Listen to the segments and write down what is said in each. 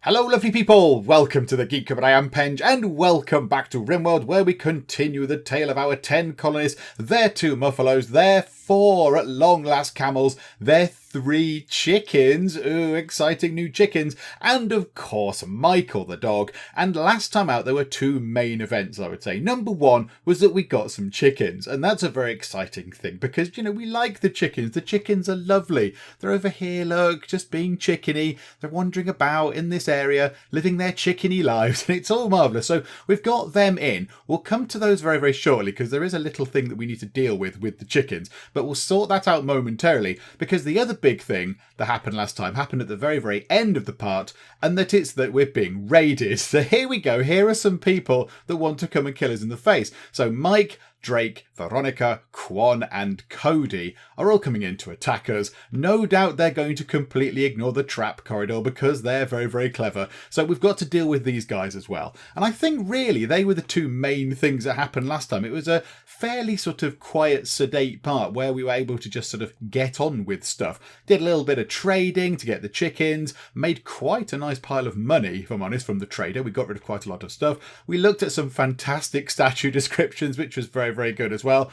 Hello lovely people, welcome to the Geek, I am Penge, and welcome back to Rimworld, where we continue the tale of our 10 colonists, their 2 muffalos, their 4 at long last camels, their 3 chickens, ooh, exciting new chickens, and of course Michael the dog. And last time out there were 2 main events, I would say. Number 1 was that we got some chickens, and that's a very exciting thing because, you know, we like the chickens are lovely. They're over here, look, just being chickeny, they're wandering about in this area, living their chickeny lives, and it's all marvellous. So we've got them in. We'll come to those very, very shortly because there is a little thing that we need to deal with the chickens, but we'll sort that out momentarily because the other big thing that happened last time happened at the very, very end of the part, and that it's that we're being raided. So here we go. Here are some people that want to come and kill us in the face. So Mike, Drake, Veronica, Quan and Cody are all coming in to attack us. No doubt they're going to completely ignore the trap corridor because they're very, very clever. So we've got to deal with these guys as well. And I think really they were the 2 main things that happened last time. It was a fairly sort of quiet, sedate part where we were able to just sort of get on with stuff. Did a little bit of trading to get the chickens, made quite a nice pile of money, if I'm honest, from the trader. We got rid of quite a lot of stuff. We looked at some fantastic statue descriptions, which was very, very good as well.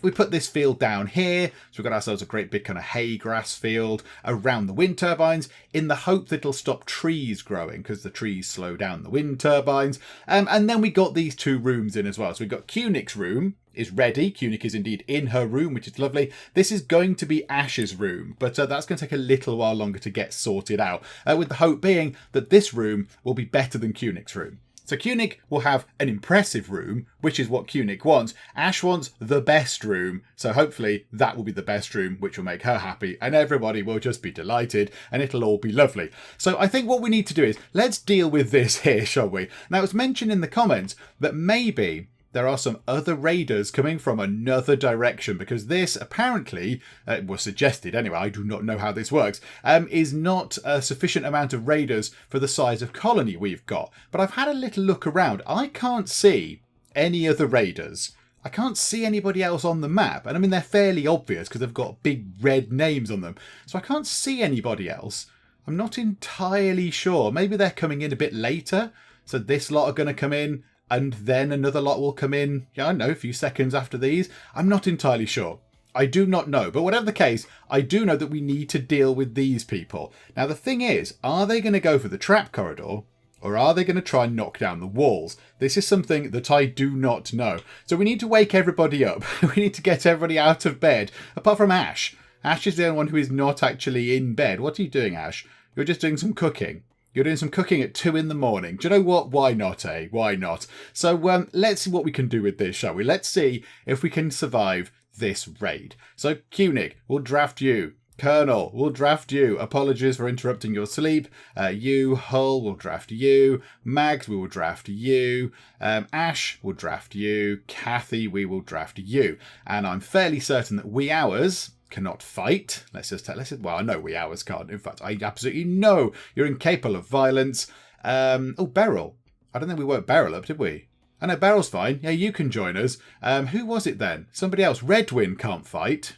We put this field down here, so we've got ourselves a great big kind of hay grass field around the wind turbines in the hope that it'll stop trees growing because the trees slow down the wind turbines. And then we got these 2 rooms in as well. So we've got Kunik's room is ready. Kunik is indeed in her room, which is lovely. This is going to be Ash's room, but that's going to take a little while longer to get sorted out, with the hope being that this room will be better than Kunik's room. So Kunik will have an impressive room, which is what Kunik wants. Ash wants the best room, so hopefully that will be the best room, which will make her happy, and everybody will just be delighted, and it'll all be lovely. So I think what we need to do is, let's deal with this here, shall we? Now, it was mentioned in the comments that maybe there are some other raiders coming from another direction because this apparently, was suggested anyway, I do not know how this works, is not a sufficient amount of raiders for the size of colony we've got. But I've had a little look around. I can't see any other raiders. I can't see anybody else on the map. And I mean, they're fairly obvious because they've got big red names on them. So I can't see anybody else. I'm not entirely sure. Maybe they're coming in a bit later. So this lot are going to come in, and then another lot will come in, I don't know, a few seconds after these. I'm not entirely sure. I do not know. But whatever the case, I do know that we need to deal with these people. Now, the thing is, are they going to go for the trap corridor, or are they going to try and knock down the walls? This is something that I do not know. So we need to wake everybody up. We need to get everybody out of bed, apart from Ash. Ash is the only one who is not actually in bed. What are you doing, Ash? You're just doing some cooking. You're doing some cooking at 2 in the morning. Do you know what? Why not, eh? Why not? So let's see what we can do with this, shall we? Let's see if we can survive this raid. So Kunik, we'll draft you. Colonel, we'll draft you. Apologies for interrupting your sleep. You, Hull, we'll draft you. Mags, we will draft you. Ash, we'll draft you. Kathy, we will draft you. And I'm fairly certain that we ours cannot fight. Well, I know we ours can't. In fact, I absolutely know you're incapable of violence. Beryl. I don't think we woke Beryl up, did we? I know Beryl's fine. Yeah, you can join us. Who was it then? Somebody else. Redwin can't fight.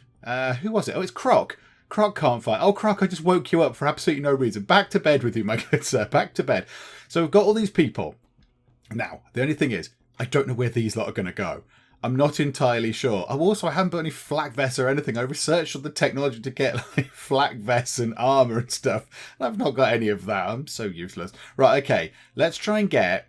Who was it? Oh, it's Croc. Croc can't fight. Oh, Croc, I just woke you up for absolutely no reason. Back to bed with you, my good sir. Back to bed. So we've got all these people. Now, the only thing is, I don't know where these lot are going to go. I'm not entirely sure. I haven't put any flak vests or anything. I researched all the technology to get like flak vests and armour and stuff. And I've not got any of that. I'm so useless. Right, okay. Let's try and get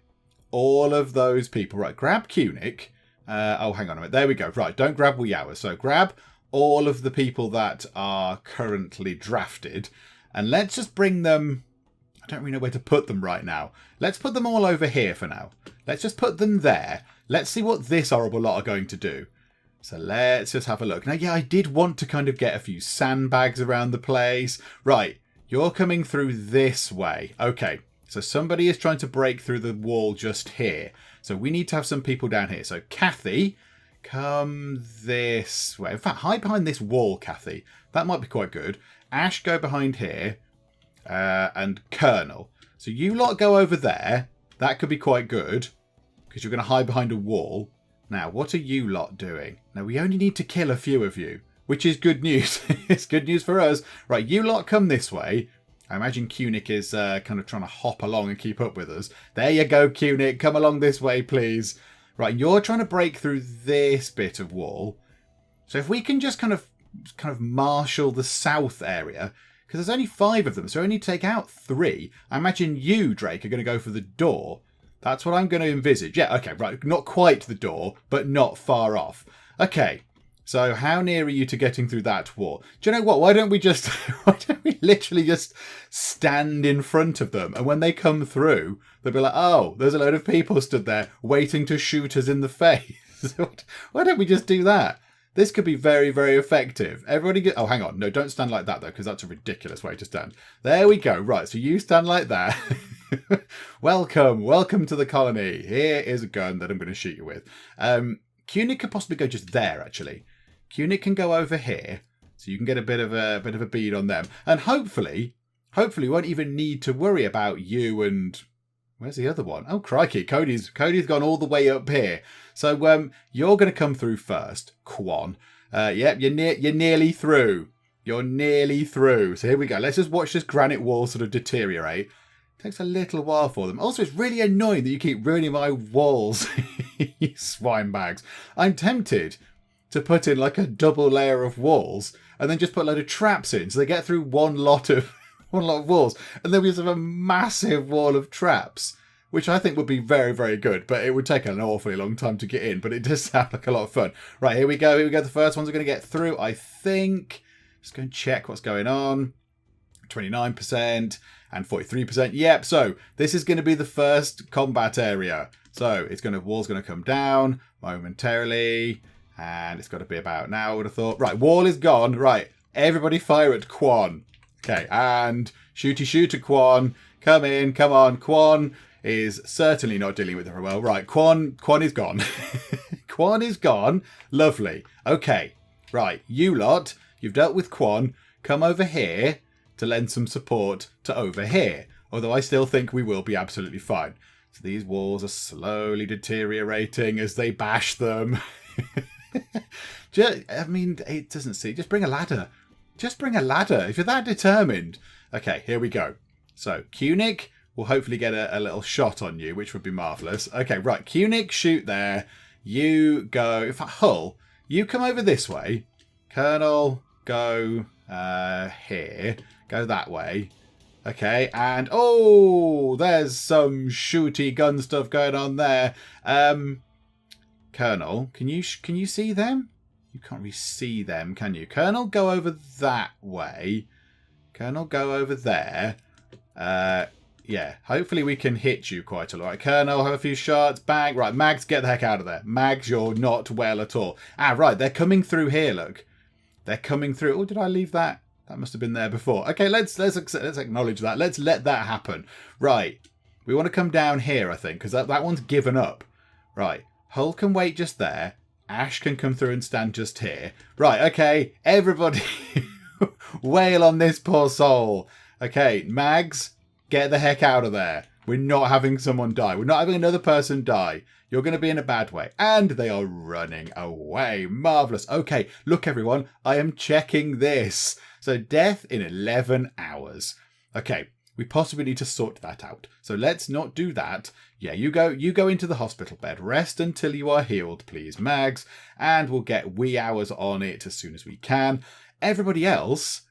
all of those people. Right, grab Kunik. Hang on a minute. There we go. Right, don't grab Weehour. So grab all of the people that are currently drafted. And let's just bring them... I don't really know where to put them right now. Let's put them all over here for now. Let's just put them there. Let's see what this horrible lot are going to do. So let's just have a look. Now, yeah, I did want to kind of get a few sandbags around the place. Right, you're coming through this way. Okay, so somebody is trying to break through the wall just here. So we need to have some people down here. So Kathy, come this way. In fact, hide behind this wall, Kathy. That might be quite good. Ash, go behind here. And Colonel. So you lot go over there. That could be quite good, because you're going to hide behind a wall. Now, what are you lot doing? Now, we only need to kill a few of you, which is good news. It's good news for us. Right, you lot come this way. I imagine Cunic is kind of trying to hop along and keep up with us. There you go, Cunic. Come along this way, please. Right, you're trying to break through this bit of wall. So if we can just kind of marshal the south area, because there's only 5 of them, so only take out 3. I imagine you, Drake, are going to go for the door. That's what I'm going to envisage. Yeah, okay, right. Not quite the door, but not far off. Okay. So how near are you to getting through that wall? Do you know what? Why don't we literally just stand in front of them? And when they come through, they'll be like, oh, there's a load of people stood there waiting to shoot us in the face. Why don't we just do that? This could be very, very effective. Everybody get... Oh, hang on. No, don't stand like that, though, because that's a ridiculous way to stand. There we go. Right, so you stand like that. Welcome to the colony. Here is a gun that I'm going to shoot you with. Cunic could possibly go just there, actually. Cunic can go over here, so you can get a bit of a bead on them, and hopefully, we won't even need to worry about you and where's the other one? Oh crikey, Cody's gone all the way up here. So you're going to come through first, Quan. Yep, you're nearly through. You're nearly through. So here we go. Let's just watch this granite wall sort of deteriorate. Takes a little while for them. Also, it's really annoying that you keep ruining my walls, you swine bags. I'm tempted to put in like a double layer of walls and then just put a load of traps in so they get through one lot of walls, and then we just have a massive wall of traps, which I think would be very, very good, but it would take an awfully long time to get in, but it does sound like a lot of fun. Right, here we go. The first ones are going to get through, I think. Just go and check what's going on. 29% and 43%. Yep, so this is going to be the first combat area. So wall's going to come down momentarily. And it's got to be about now, I would have thought. Right, wall is gone. Right, everybody fire at Quan. Okay, and shoot at Quan. Come in, come on. Quan is certainly not dealing with it very well. Right, Quan is gone. Quan is gone. Lovely. Okay, right, you lot, you've dealt with Quan. Come over here to lend some support to over here. Although I still think we will be absolutely fine. So these walls are slowly deteriorating as they bash them. I mean, it doesn't see. Just bring a ladder. Just bring a ladder if you're that determined. Okay, here we go. So Cunic will hopefully get a little shot on you, which would be marvellous. Okay, right. Cunic, shoot there. You go. In fact, Hull, you come over this way. Colonel, go here. Go that way. Okay, and oh, there's some shooty gun stuff going on there. Colonel, can you see them? You can't really see them, can you? Colonel, go over that way. Colonel, go over there. Yeah, hopefully we can hit you quite a lot. Right, Colonel, have a few shots. Bang. Right, Mags, get the heck out of there. Mags, you're not well at all. Ah, right, they're coming through here, look. They're coming through. Oh, did I leave that? That must have been there before. Okay, let's acknowledge that. Let's let that happen. Right, we want to come down here, I think, because that one's given up. Right. Hull can wait just there. Ash can come through and stand just here. Right, okay. Everybody wail on this poor soul. Okay, Mags, get the heck out of there. We're not having someone die. We're not having another person die. You're going to be in a bad way. And they are running away. Marvellous. Okay, look, everyone. I am checking this. So death in 11 hours. Okay. We possibly need to sort that out. So let's not do that. Yeah, you go into the hospital bed. Rest until you are healed, please, Mags. And we'll get wee hours on it as soon as we can. Everybody else,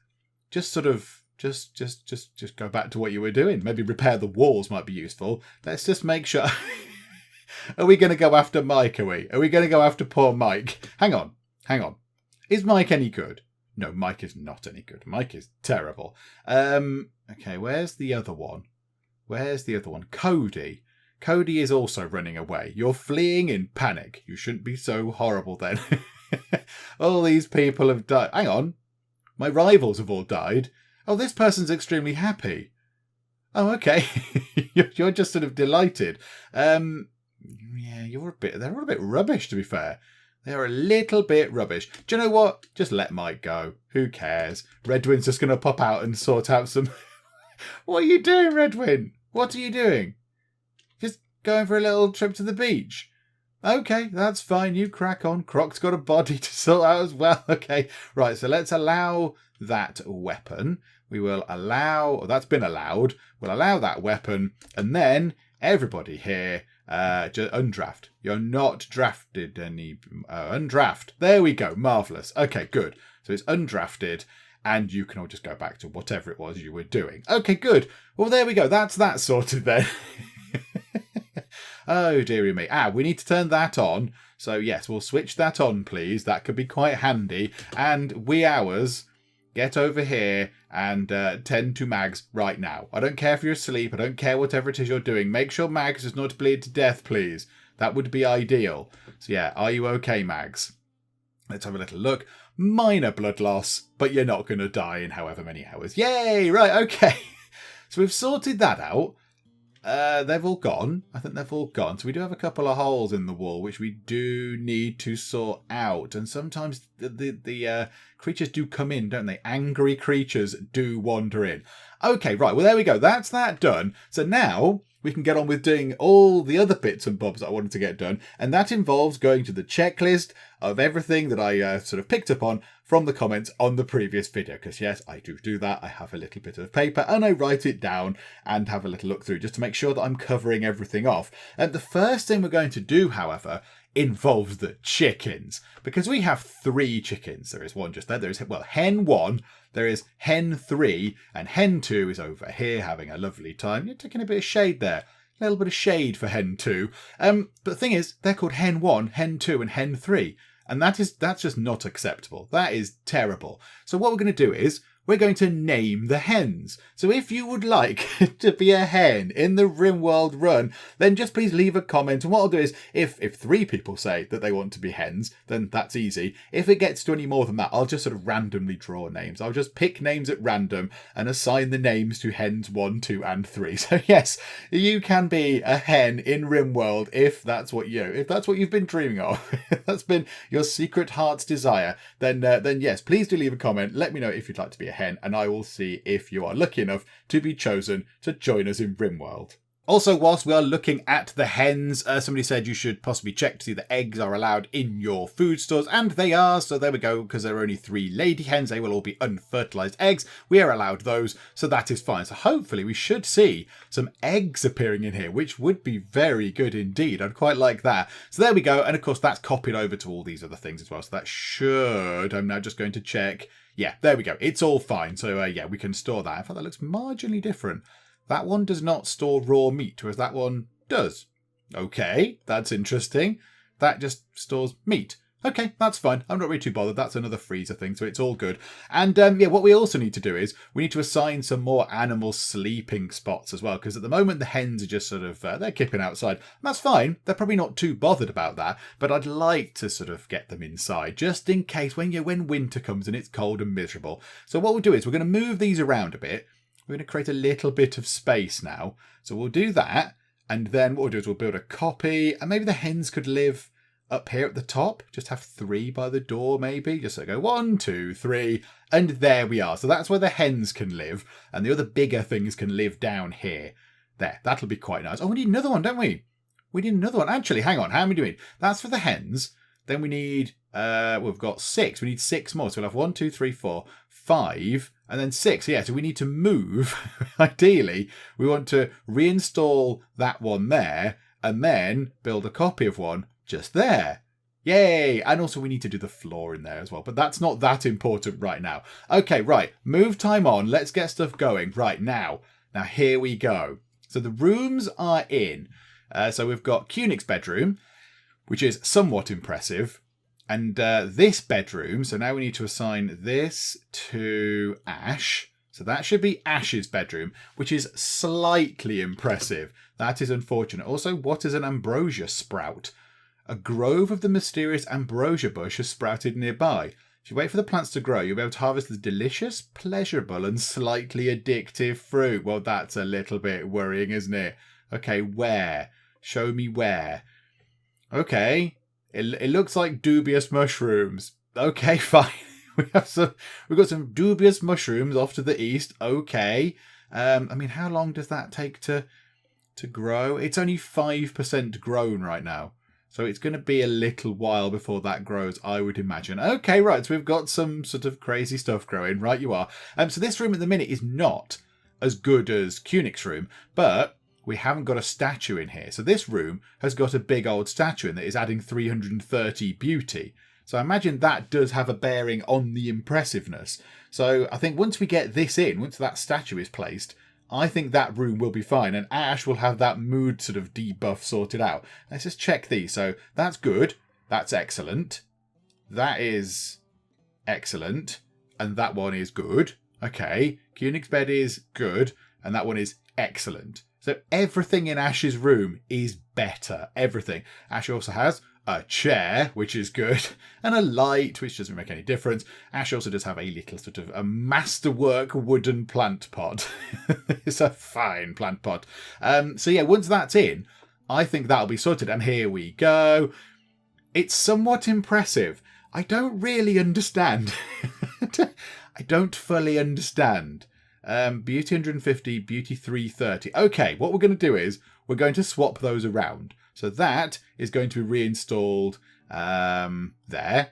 just sort of, just go back to what you were doing. Maybe repair the walls might be useful. Let's just make sure. Are we going to go after Mike, are we? Are we going to go after poor Mike? Hang on. Is Mike any good? No, Mike is not any good. Mike is terrible. Okay, where's the other one? Cody. Cody is also running away. You're fleeing in panic. You shouldn't be so horrible then. All these people have died. Hang on. My rivals have all died. Oh, this person's extremely happy. Oh, okay. You're just sort of delighted. Yeah, they're a bit rubbish, to be fair. They're a little bit rubbish. Do you know what? Just let Mike go. Who cares? Redwin's just going to pop out and sort out some... What are you doing, Redwin? What are you doing? Just going for a little trip to the beach. Okay, that's fine. You crack on. Croc's got a body to sort out as well. Okay, right. So let's allow that weapon. we will allow, or that's been allowed, we'll allow that weapon, and then everybody here, just undraft. You're not drafted any, undraft. There we go, marvellous. Okay, good. So it's undrafted, and you can all just go back to whatever it was you were doing. Okay, good. Well, there we go. That's that sorted then. Oh, dearie me. We need to turn that on. So, yes, we'll switch that on, please. That could be quite handy. And wee hours, get over here and tend to Mags right now. I don't care if you're asleep. I don't care whatever it is you're doing. Make sure Mags does not bleed to death, please. That would be ideal. So, yeah, are you okay, Mags? Let's have a little look. Minor blood loss, but you're not going to die in however many hours. Yay! Right, okay. So we've sorted that out. They've all gone. I think they've all gone. So we do have a couple of holes in the wall, which we do need to sort out. And sometimes the creatures do come in, don't they? Angry creatures do wander in. Okay, right. Well, there we go. That's that done. So now we can get on with doing all the other bits and bobs that I wanted to get done. And that involves going to the checklist of everything that I sort of picked up on from the comments on the previous video. Because yes, I do that. I have a little bit of paper and I write it down and have a little look through just to make sure that I'm covering everything off. And the first thing we're going to do, however, involves the chickens. Because we have 3 chickens. There is one just there. There is, well, hen 1. There is hen 3, and hen 2 is over here having a lovely time. You're taking a bit of shade there. A little bit of shade for hen 2. But the thing is, they're called hen 1, hen 2, and hen 3. And that's just not acceptable. That is terrible. So what we're going to do is, we're going to name the hens. So if you would like to be a hen in the Rimworld run, then just please leave a comment. And what I'll do is, if 3 people say that they want to be hens, then that's easy. If it gets to any more than that, I'll just sort of randomly draw names. I'll just pick names at random and assign the names to hens 1, 2, and 3. So yes, you can be a hen in Rimworld if that's what you've been dreaming of. If that's been your secret heart's desire, then yes, please do leave a comment. Let me know if you'd like to be a hen, and I will see if you are lucky enough to be chosen to join us in Rimworld. Also, whilst we are looking at the hens, somebody said you should possibly check to see that eggs are allowed in your food stores, and they are, so there we go, because there are only 3 lady hens, they will all be unfertilised eggs. We are allowed those, so that is fine. So hopefully we should see some eggs appearing in here, which would be very good indeed. I'd quite like that. So there we go, and of course that's copied over to all these other things as well, so that should, I'm now just going to check. Yeah, there we go. It's all fine. So, yeah, we can store that. In fact, that looks marginally different. That one does not store raw meat, whereas that one does. Okay, that's interesting. That just stores meat. Okay, that's fine. I'm not really too bothered. That's another freezer thing, so it's all good. And, yeah, what we also need to do is we need to assign some more animal sleeping spots as well, because at the moment the hens are just sort of, they're kipping outside. And that's fine. They're probably not too bothered about that, but I'd like to sort of get them inside, just in case when winter comes and it's cold and miserable. So what we'll do is we're going to move these around a bit. We're going to create a little bit of space now. So we'll do that, and then what we'll do is we'll build a copy, and maybe the hens could live up here at the top. Just have 3 by the door, maybe. Just so go 1, 2, 3, and there we are. So that's where the hens can live, and the other bigger things can live down here. There, that'll be quite nice. Oh, we need another one, don't we? We need another one. Actually, hang on. How many do we need? That's for the hens. Then we need, we've got 6. We need 6 more. So we'll have 1, 2, 3, 4, 5, and then 6. Yeah, so we need to move. Ideally, we want to reinstall that one there, and then build a copy of one just there. Yay! And also we need to do the floor in there as well, but that's not that important right now. Okay, right. Move time on. Let's get stuff going right now. Now, here we go. So the rooms are in. So we've got Kunig's bedroom, which is somewhat impressive. And this bedroom, so now we need to assign this to Ash. So that should be Ash's bedroom, which is slightly impressive. That is unfortunate. Also, what is an ambrosia sprout? A grove of the mysterious ambrosia bush has sprouted nearby. If you wait for the plants to grow, you'll be able to harvest the delicious, pleasurable, and slightly addictive fruit. Well, that's a little bit worrying, isn't it? Okay, where? Show me where. Okay. It looks like dubious mushrooms. Okay, fine. We've got some dubious mushrooms off to the east. Okay. I mean, how long does that take to grow? It's only 5% grown right now. So it's going to be a little while before that grows, I would imagine. Okay, right, so we've got some sort of crazy stuff growing. Right, you are. So this room at the minute is not as good as Kunik's room, but we haven't got a statue in here. So this room has got a big old statue in that is adding 330 beauty. So I imagine that does have a bearing on the impressiveness. So I think once we get this in, once that statue is placed, I think that room will be fine, and Ash will have that mood sort of debuff sorted out. Let's just check these. So that's good. That's excellent. That is excellent. And that one is good. Okay. Kunik's bed is good. And that one is excellent. So everything in Ash's room is better. Everything. Ash also has a chair, which is good, and a light, which doesn't make any difference. Ash also does have a little sort of a masterwork wooden plant pot. It's a fine plant pot. So yeah, once that's in, I think that'll be sorted. And here we go. It's somewhat impressive. I don't really understand. I don't fully understand. Beauty 150, beauty 330. Okay, what we're going to do is we're going to swap those around. So that is going to be reinstalled there.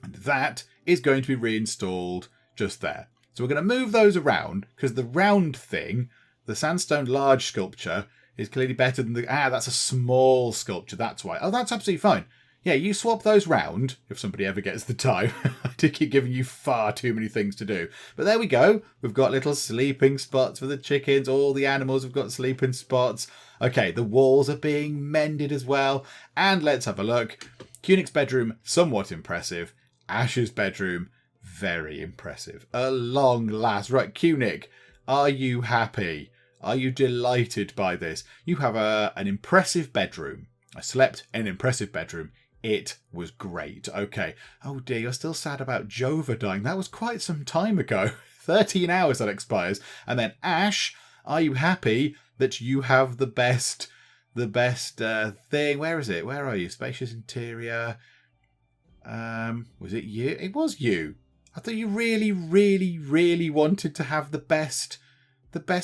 And that is going to be reinstalled just there. So we're going to move those around because the round thing, the sandstone large sculpture, is clearly better than the... that's a small sculpture. That's why. Oh, that's absolutely fine. Yeah, you swap those round if somebody ever gets the time. I do keep giving you far too many things to do. But there we go. We've got little sleeping spots for the chickens. All the animals have got sleeping spots. Okay, the walls are being mended as well. And let's have a look. Kunik's bedroom, somewhat impressive. Ash's bedroom, very impressive. At long last. Right, Kunik, are you happy? Are you delighted by this? You have an impressive bedroom. I slept in an impressive bedroom. It was great. Okay. Oh dear, you're still sad about Jova dying. That was quite some time ago. 13 hours that expires. And then Ash, are you happy that you have the best thing? Where is it? Where are you? Spacious interior. Was it you? It was you. I thought you really, really, really wanted to have the best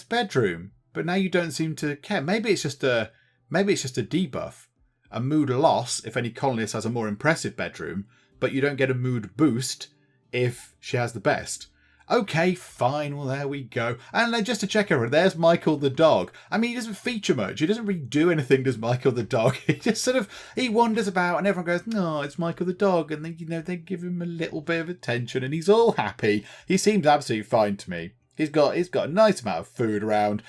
bedroom. But now you don't seem to care. Maybe it's just a debuff. A mood loss if any colonist has a more impressive bedroom, but you don't get a mood boost if she has the best. Okay, fine. Well, there we go. And then just to check over, there's Michael the dog. I mean, he doesn't feature much. He doesn't really do anything, does Michael the dog? He just sort of, he wanders about and everyone goes, no, it's Michael the dog. And then, they give him a little bit of attention and he's all happy. He seems absolutely fine to me. He's got a nice amount of food around.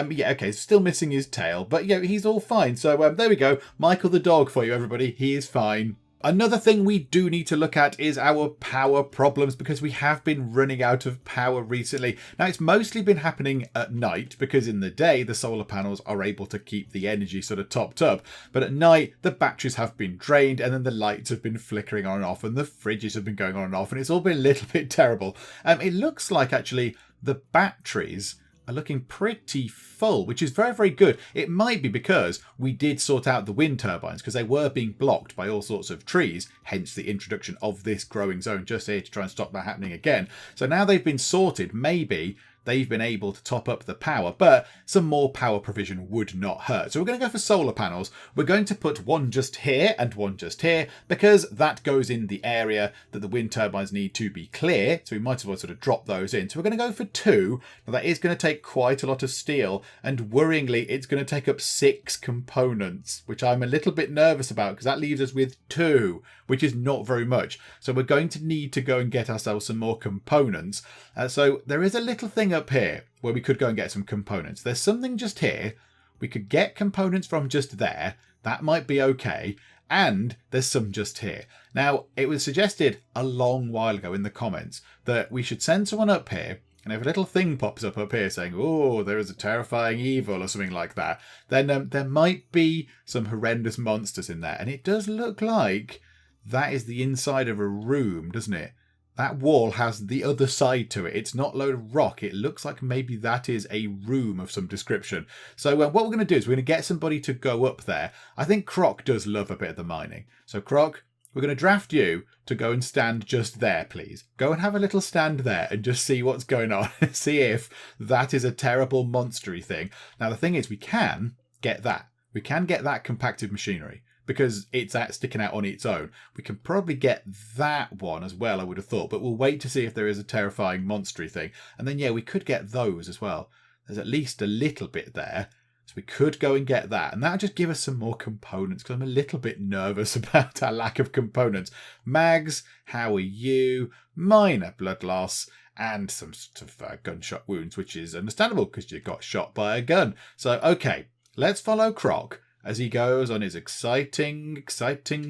Yeah, okay, still missing his tail, but yeah, he's all fine. So there we go. Michael the dog for you, everybody. He is fine. Another thing we do need to look at is our power problems because we have been running out of power recently. Now, it's mostly been happening at night because in the day, the solar panels are able to keep the energy sort of topped up. But at night, the batteries have been drained and then the lights have been flickering on and off and the fridges have been going on and off and it's all been a little bit terrible. It looks like actually the batteries are looking pretty full, which is very, very good. It might be because we did sort out the wind turbines because they were being blocked by all sorts of trees, hence the introduction of this growing zone just here to try and stop that happening again. So now they've been sorted, maybe they've been able to top up the power, but some more power provision would not hurt. So we're going to go for solar panels. We're going to put one just here and one just here because that goes in the area that the wind turbines need to be clear. So we might as well sort of drop those in. So we're going to go for 2. Now that is going to take quite a lot of steel and worryingly it's going to take up 6 components, which I'm a little bit nervous about because that leaves us with 2, which is not very much. So we're going to need to go and get ourselves some more components. So there is a little thing up here where we could go and get some components. There's something just here. We could get components from just there. That might be okay. And there's some just here. Now, it was suggested a long while ago in the comments that we should send someone up here, and if a little thing pops up here saying, oh, there is a terrifying evil or something like that, then there might be some horrendous monsters in there. And it does look like that is the inside of a room, doesn't it? That wall has the other side to it. It's not a load of rock. It looks like maybe that is a room of some description. So what we're going to do is we're going to get somebody to go up there. I think Croc does love a bit of the mining. So Croc, we're going to draft you to go and stand just there, please. Go and have a little stand there and just see what's going on. See if that is a terrible monstery thing. Now, the thing is we can get that. We can get that compacted machinery. because it's sticking out on its own. We can probably get that one as well, I would have thought, but we'll wait to see if there is a terrifying monstery thing. And then, yeah, we could get those as well. There's at least a little bit there. So we could go and get that. And that'll just give us some more components because I'm a little bit nervous about our lack of components. Mags, how are you? Minor blood loss and some sort of gunshot wounds, which is understandable because you got shot by a gun. So, okay, let's follow Croc as he goes on his exciting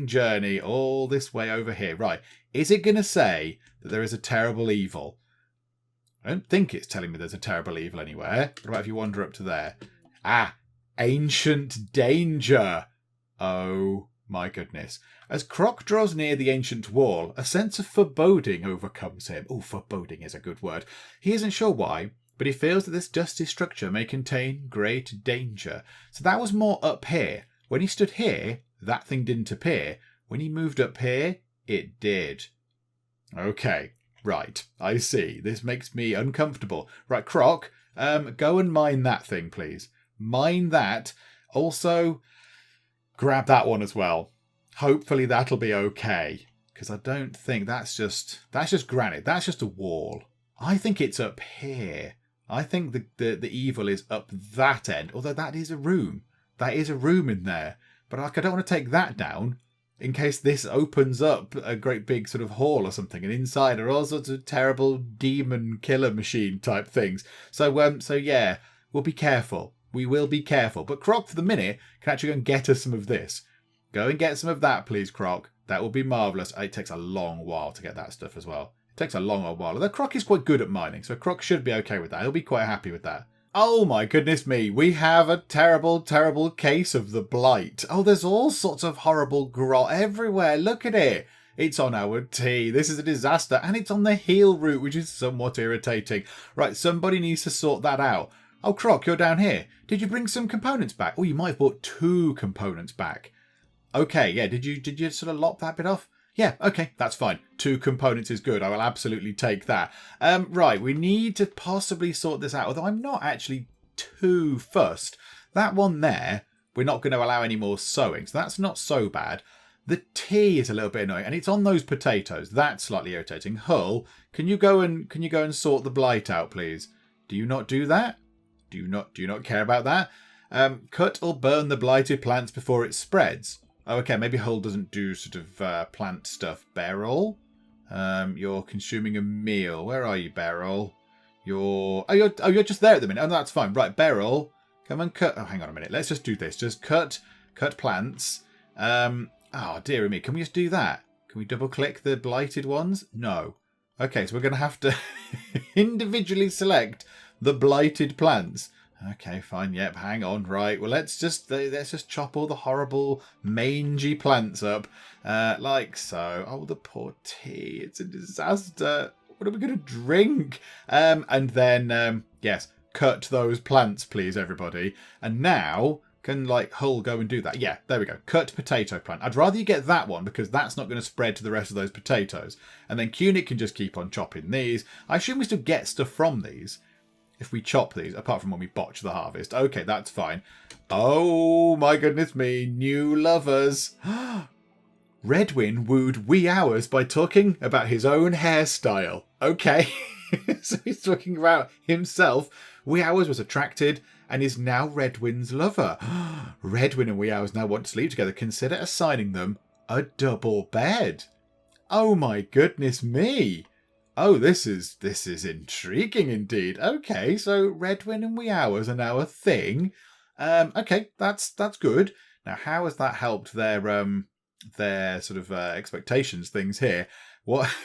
journey all this way over here. Right, is it going to say that there is a terrible evil? I don't think it's telling me there's a terrible evil anywhere. What about if you wander up to there? Ah, ancient danger. Oh my goodness. As Croc draws near the ancient wall, a sense of foreboding overcomes him. Oh, foreboding is a good word. He isn't sure why, but he feels that this dusty structure may contain great danger. So that was more up here. When he stood here, that thing didn't appear. When he moved up here, it did. Okay, right, I see. This makes me uncomfortable. Right, Croc, go and mine that thing, please. Mine that. Also, grab that one as well. Hopefully that'll be okay. Because I don't think that's just granite. That's just a wall. I think it's up here. I think the evil is up that end. Although that is a room. That is a room in there. But I don't want to take that down in case this opens up a great big sort of hall or something. And inside are all sorts of terrible demon killer machine type things. So yeah, we'll be careful. We will be careful. But Croc, for the minute, can actually go and get us some of this. Go and get some of that, please, Croc. That will be marvellous. It takes a long while to get that stuff as well. It takes a long while. Although Croc is quite good at mining, so Croc should be okay with that. He'll be quite happy with that. Oh my goodness me. We have a terrible, terrible case of the blight. Oh, there's all sorts of horrible grot everywhere. Look at it. It's on our tea. This is a disaster. And it's on the heel route, which is somewhat irritating. Right, somebody needs to sort that out. Oh, Croc, you're down here. Did you bring some components back? Oh, you might have brought 2 components back. Okay, yeah, did you sort of lop that bit off? Yeah, okay, that's fine. 2 components is good. I will absolutely take that. Right, we need to possibly sort this out, although I'm not actually too fussed. That one there, we're not going to allow any more sewing, so that's not so bad. The tea is a little bit annoying, and it's on those potatoes. That's slightly irritating. Hull, can you go and sort the blight out, please? Do you not do that? Do you not care about that? Cut or burn the blighted plants before it spreads. Oh, okay, maybe Hull doesn't do sort of plant stuff. Beryl, you're consuming a meal. Where are you, Beryl? You're just there at the minute. Oh, no, that's fine. Right, Beryl, come and cut. Oh, hang on a minute. Let's just do this. Just cut plants. Oh, dear me. Can we just do that? Can we double click the blighted ones? No. Okay, so we're going to have to individually select the blighted plants. Okay, fine. Yep, hang on. Right. Well, let's just chop all the horrible mangy plants up, like so. Oh, the poor tea. It's a disaster. What are we going to drink? And then yes, cut those plants, please, everybody. And now can Hull go and do that? Yeah, there we go. Cut potato plant. I'd rather you get that one because that's not going to spread to the rest of those potatoes. And then Cunic can just keep on chopping these. I assume we still get stuff from these if we chop these, apart from when we botch the harvest. Okay, that's fine. Oh my goodness me, new lovers. Redwin wooed wee hours by talking about his own hairstyle. Okay, so he's talking about himself. Wee hours was attracted and is now Redwin's lover. Redwin and wee hours now want to sleep together. Consider assigning them a double bed. Oh my goodness me. Oh, this is intriguing indeed. Okay, so Redwin and wee hours are now a thing. Okay, that's good. Now, how has that helped their sort of expectations things here? What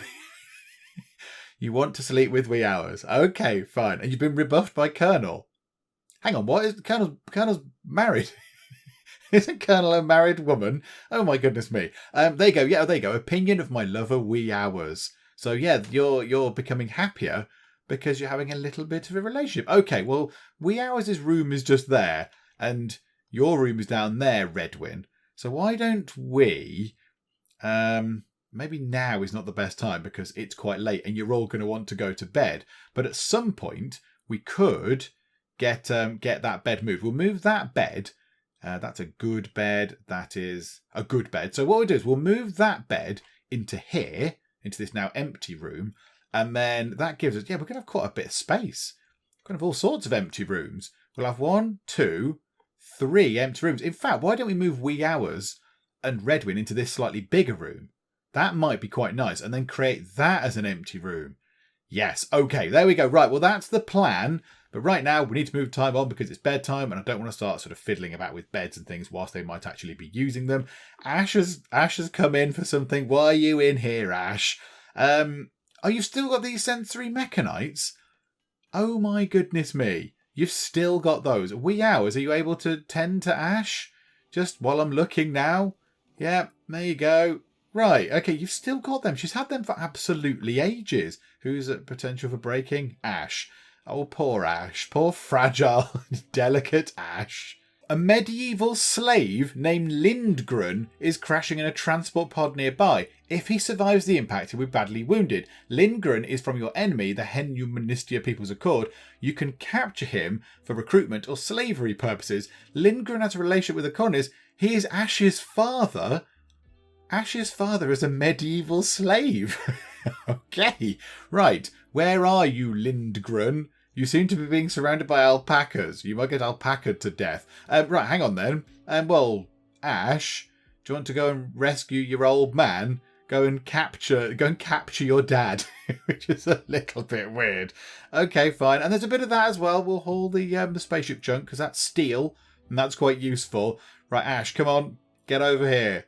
you want to sleep with wee hours? Okay, fine. And you've been rebuffed by Colonel. Hang on, what is Colonel's married? Isn't Colonel a married woman? Oh my goodness me. There you go. Yeah, there you go. Opinion of my lover wee hours. So yeah, you're becoming happier because you're having a little bit of a relationship. Okay, well, wee hours' room is just there, and your room is down there, Redwin. So why don't we? Maybe now is not the best time because it's quite late, and you're all going to want to go to bed. But at some point, we could get that bed moved. We'll move that bed That's a good bed. That is a good bed. So what we'll do is we'll move that bed into here, into this now empty room. And then that gives us, we're going to have quite a bit of space. Kind of all sorts of empty rooms. We'll have 1, 2, 3 empty rooms. In fact, why don't we move Wee Hours and Redwin into this slightly bigger room? That might be quite nice. And then create that as an empty room. Yes, okay, there we go. Right, well, that's the plan. But right now, we need to move time on because it's bedtime and I don't want to start sort of fiddling about with beds and things whilst they might actually be using them. Ash has come in for something. Why are you in here, Ash? Are you still got these sensory mechanites? Oh my goodness me. You've still got those. Wee Hours, are you able to tend to Ash? Just while I'm looking now? Yeah, there you go. Right, okay, you've still got them. She's had them for absolutely ages. Who's at potential for breaking? Ash. Oh, poor Ash. Poor fragile, delicate Ash. A medieval slave named Lindgren is crashing in a transport pod nearby. If he survives the impact, he'll be badly wounded. Lindgren is from your enemy, the Henumanistia People's Accord. You can capture him for recruitment or slavery purposes. Lindgren has a relationship with the colonists. He is Ash's father. Ash's father is a medieval slave. Okay, right. Where are you, Lindgren? You seem to be being surrounded by alpacas. You might get alpaca'd to death. Right, hang on then. Well, Ash, do you want to go and rescue your old man? Go and capture your dad, which is a little bit weird. Okay, fine. And there's a bit of that as well. We'll haul the spaceship junk because that's steel and that's quite useful. Right, Ash, come on, get over here.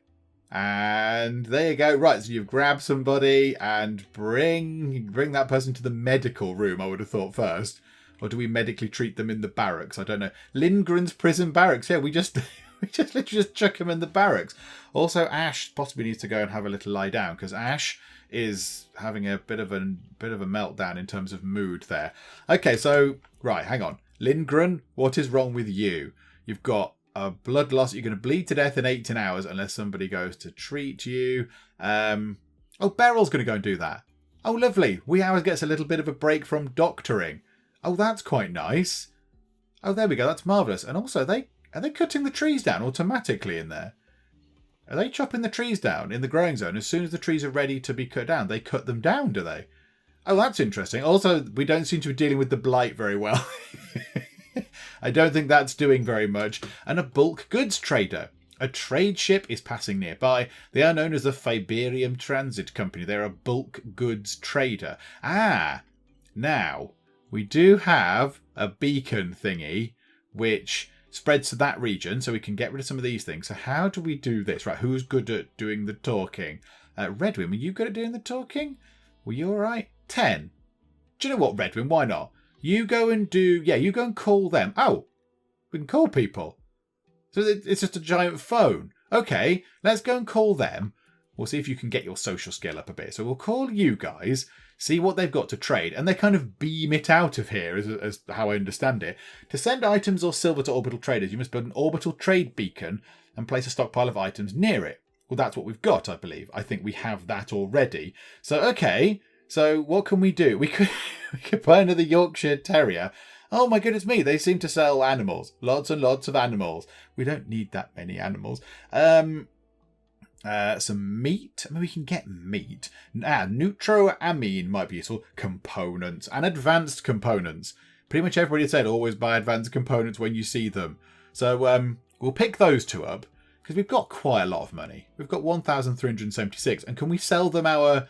And there you go. Right, so you've grabbed somebody and bring that person to the medical room, I would have thought first. Or do we medically treat them in the barracks? I don't know. Lindgren's prison barracks. Yeah, we just literally just chuck him in the barracks. Also, Ash possibly needs to go and have a little lie down because Ash is having a bit of a meltdown in terms of mood there. Okay, so right, hang on. Lindgren, what is wrong with you? You've got a blood loss. You're going to bleed to death in 18 hours unless somebody goes to treat you. Oh, Beryl's going to go and do that. Oh, lovely. Wee Hours gets a little bit of a break from doctoring. Oh, that's quite nice. Oh, there we go. That's marvellous. And also, are they cutting the trees down automatically in there? Are they chopping the trees down in the growing zone? As soon as the trees are ready to be cut down, they cut them down, do they? Oh, that's interesting. Also, we don't seem to be dealing with the blight very well. I don't think that's doing very much. And a bulk goods trader. A trade ship is passing nearby. They are known as the Fiberium Transit Company. They're a bulk goods trader. Ah, now, we do have a beacon thingy, which spreads to that region, so we can get rid of some of these things. So how do we do this? Right, who's good at doing the talking? Redwin, were you good at doing the talking? Were you all right? 10. Do you know what, Redwin? Why not? You go and you go and call them. Oh, we can call people. So it's just a giant phone. Okay, let's go and call them. We'll see if you can get your social skill up a bit. So we'll call you guys, see what they've got to trade, and they kind of beam it out of here, as how I understand it. To send items or silver to orbital traders, you must build an orbital trade beacon and place a stockpile of items near it. Well, that's what we've got, I believe. I think we have that already. So, okay. So what can we do? We could buy another Yorkshire Terrier. Oh my goodness me, they seem to sell animals. Lots and lots of animals. We don't need that many animals. Some meat. I mean, we can get meat. Neutroamine might be useful. Components and advanced components. Pretty much everybody said always buy advanced components when you see them. So we'll pick those two up because we've got quite a lot of money. We've got 1,376, and can we sell them our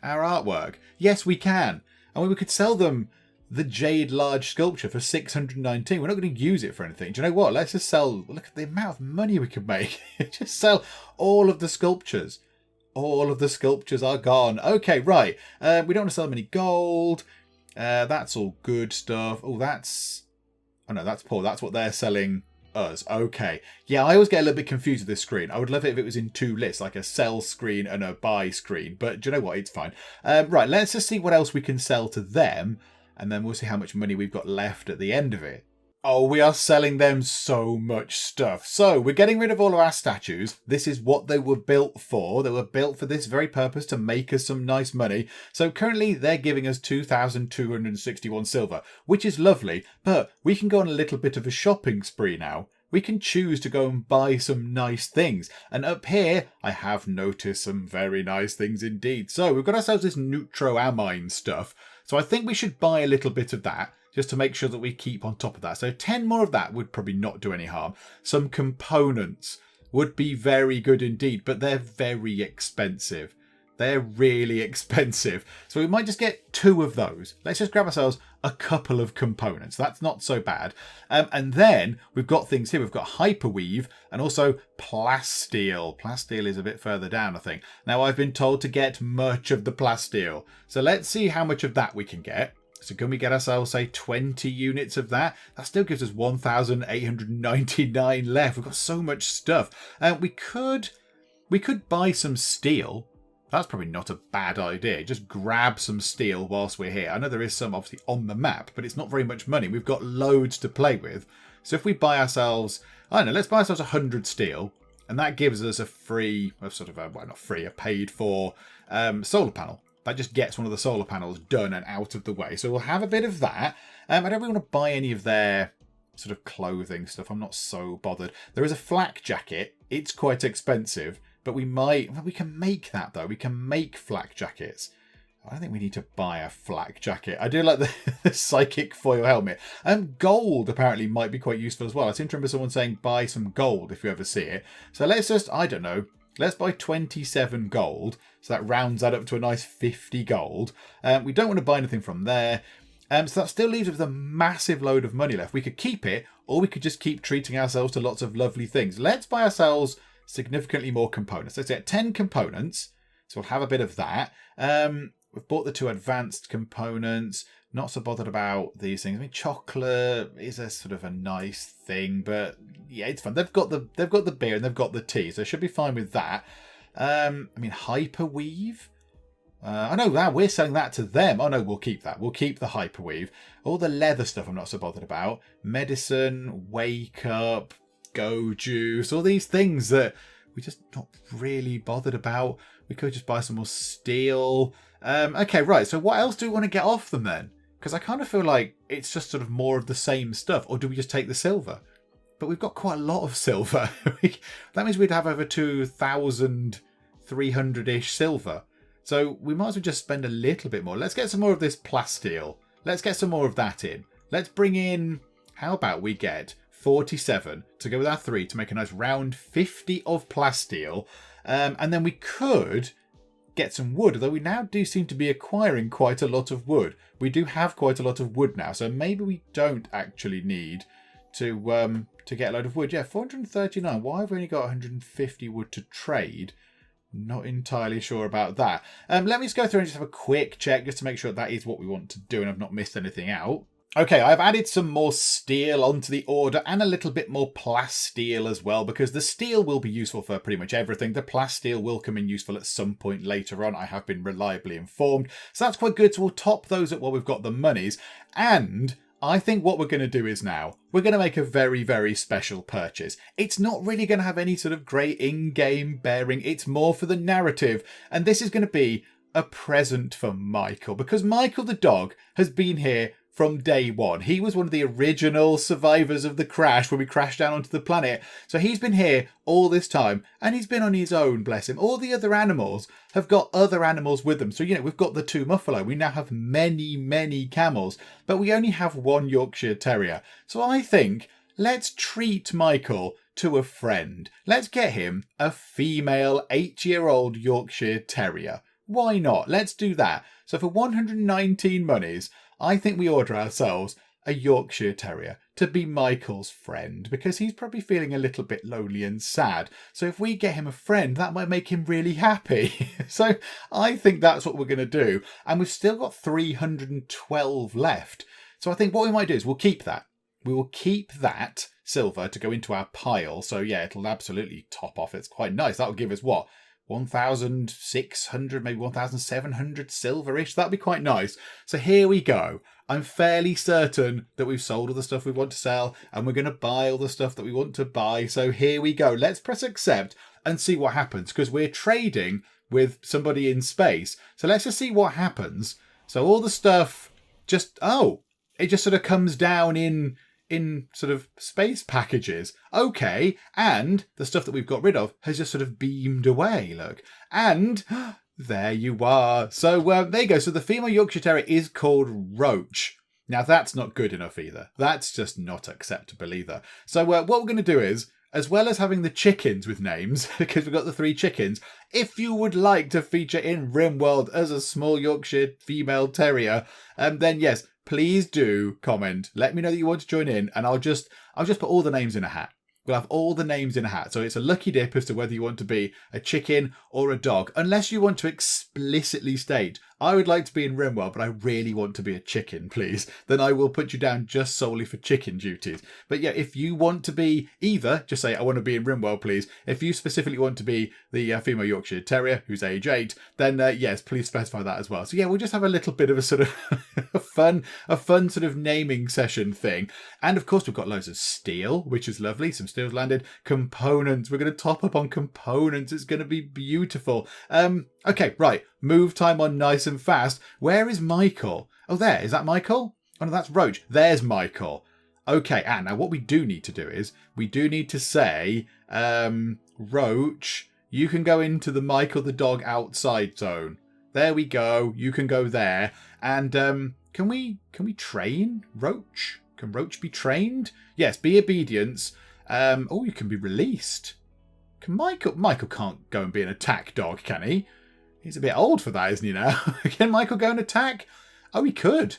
artwork? Yes, we can. And we could sell them the jade large sculpture for 619. We're not going to use it for anything. Do you know what? Let's just sell. Look at the amount of money we could make. Just sell all of the sculptures. All of the sculptures are gone. Okay, right. We don't want to sell them any gold. That's all good stuff. Oh, no, that's poor. That's what they're selling us. Okay. Yeah, I always get a little bit confused with this screen. I would love it if it was in two lists, like a sell screen and a buy screen. But do you know what? It's fine. Right, let's just see what else we can sell to them. And then we'll see how much money we've got left at the end of it. Oh, we are selling them so much stuff. So we're getting rid of all of our statues. This is what they were built for. They were built for this very purpose, to make us some nice money. So currently they're giving us 2,261 silver, which is lovely. But we can go on a little bit of a shopping spree now. We can choose to go and buy some nice things. And up here, I have noticed some very nice things indeed. So we've got ourselves this neutroamine stuff. So I think we should buy a little bit of that, just to make sure that we keep on top of that. So 10 more of that would probably not do any harm. Some components would be very good indeed, but they're very expensive. They're really expensive. So we might just get 2 of those. Let's just grab ourselves a couple of components. That's not so bad. And then we've got things here. We've got hyperweave and also plasteel. Plasteel is a bit further down, I think. Now, I've been told to get much of the plasteel. So let's see how much of that we can get. So can we get ourselves, say, 20 units of that? That still gives us 1,899 left. We've got so much stuff. We could buy some steel. That's probably not a bad idea. Just grab some steel whilst we're here. I know there is some obviously on the map, but it's not very much money. We've got loads to play with. So if we buy ourselves, I don't know, let's buy ourselves 100 steel. And that gives us a free, a paid for solar panel. That just gets one of the solar panels done and out of the way. So we'll have a bit of that. I don't really want to buy any of their sort of clothing stuff. I'm not so bothered. There is a flak jacket. It's quite expensive. But we can make that though. We can make flak jackets. I don't think we need to buy a flak jacket. I do like the psychic foil helmet. Gold apparently might be quite useful as well. I seem to remember someone saying buy some gold if you ever see it. So let's just, I don't know, let's buy 27 gold. So that rounds that up to a nice 50 gold. We don't want to buy anything from there. So that still leaves us with a massive load of money left. We could keep it, or we could just keep treating ourselves to lots of lovely things. Let's buy ourselves significantly more components. Let's get 10 components. So we'll have a bit of that. We've bought the 2 advanced components. Not so bothered about these things. I mean, chocolate is a sort of a nice thing, but yeah, it's fun. They've got the beer and they've got the tea, so they should be fine with that. I mean, hyperweave. I know that we're selling that to them. Oh no, we'll keep that. We'll keep the hyperweave. All the leather stuff I'm not so bothered about. Medicine, wake up, go juice, all these things that we're just not really bothered about. We could just buy some more steel. Okay, right. So what else do we want to get off them then? Because I kind of feel like it's just sort of more of the same stuff. Or do we just take the silver? But we've got quite a lot of silver. That means we'd have over 2,300-ish silver. So we might as well just spend a little bit more. Let's get some more of this plasteel. Let's get some more of that in. Let's bring in, how about we get 47 to go with our 3 to make a nice round 50 of plasteel. And then we could get some wood, although we now do seem to be acquiring quite a lot of wood. We do have quite a lot of wood now, so maybe we don't actually need to get a load of wood. Yeah, 439. Why have we only got 150 wood to trade? Not entirely sure about that. Let me just go through and just have a quick check just to make sure that is what we want to do and I've not missed anything out. Okay, I've added some more steel onto the order and a little bit more plasteel as well, because the steel will be useful for pretty much everything. The plasteel will come in useful at some point later on. I have been reliably informed. So that's quite good. So we'll top those up while we've got the monies. And I think what we're going to do is now, we're going to make a very, very special purchase. It's not really going to have any sort of great in-game bearing. It's more for the narrative. And this is going to be a present for Michael, because Michael the dog has been here from day one. He was one of the original survivors of the crash when we crashed down onto the planet. So he's been here all this time and he's been on his own, bless him. All the other animals have got other animals with them. So, you know, we've got the 2 muffalo. We now have many, many camels, but we only have 1 Yorkshire Terrier. So I think let's treat Michael to a friend. Let's get him a female 8-year-old Yorkshire Terrier. Why not? Let's do that. So for 119 monies, I think we order ourselves a Yorkshire Terrier to be Michael's friend, because he's probably feeling a little bit lonely and sad. So if we get him a friend, that might make him really happy. So I think that's what we're going to do. And we've still got 312 left. So I think what we might do is we'll keep that. We will keep that silver to go into our pile. So yeah, it'll absolutely top off. It's quite nice. That'll give us what? 1,600, maybe 1,700 silver-ish. That'd be quite nice. So here we go. I'm fairly certain that we've sold all the stuff we want to sell and we're going to buy all the stuff that we want to buy. So here we go. Let's press accept and see what happens, because we're trading with somebody in space. So let's just see what happens. So all the stuff just, it just sort of comes down in sort of space packages. Okay, and the stuff that we've got rid of has just sort of beamed away, look. And there you are. So there you go. So the female Yorkshire Terrier is called Roach. Now that's not good enough either. That's just not acceptable either. So what we're going to do is, as well as having the chickens with names, because we've got the 3 chickens, if you would like to feature in Rimworld as a small Yorkshire female terrier, then yes, please do comment. Let me know that you want to join in, and I'll just put all the names in a hat. We'll have all the names in a hat. So it's a lucky dip as to whether you want to be a chicken or a dog. Unless you want to explicitly state, I would like to be in Rimworld, but I really want to be a chicken, please. Then I will put you down just solely for chicken duties. But yeah, if you want to be either, just say, I want to be in Rimworld, please. If you specifically want to be the female Yorkshire Terrier, who's age 8, then yes, please specify that as well. So yeah, we'll just have a little bit of a sort of a fun sort of naming session thing. And of course, we've got loads of steel, which is lovely. Some steel's landed. Components. We're going to top up on components. It's going to be beautiful. Okay, right. Move time on nice and fast. Where is Michael? Oh, there. Is that Michael? Oh, no, that's Roach. There's Michael. Okay, and now what we do need to do is we do need to say, Roach, you can go into the Michael the dog outside zone. There we go. You can go there. And can we train Roach? Can Roach be trained? Yes, be obedience. You can be released. Can Michael can't go and be an attack dog, can he? He's a bit old for that, isn't he now? Can Michael go and attack? Oh, he could.